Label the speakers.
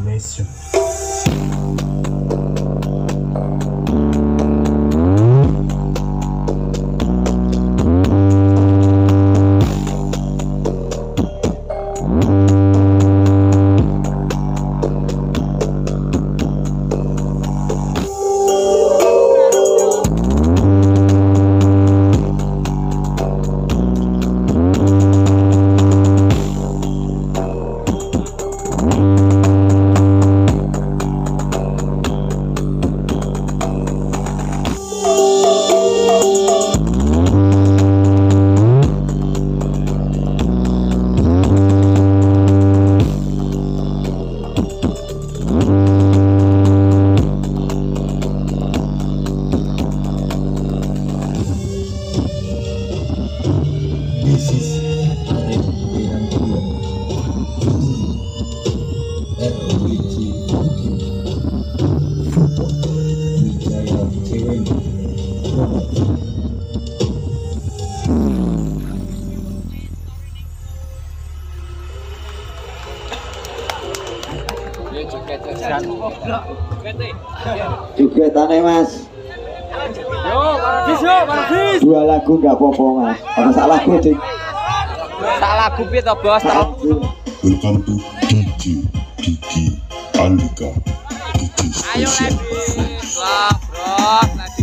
Speaker 1: Nation. This is RWC Wijaya Cewek.
Speaker 2: Juga tane Mas. Dua lagu nggak apa-apa Mas. Apa salah lagu Dik?
Speaker 3: Salah lagu piye to Bos?
Speaker 4: Welcome to DJ Diki Andika.
Speaker 3: Ayo Lebi, bro.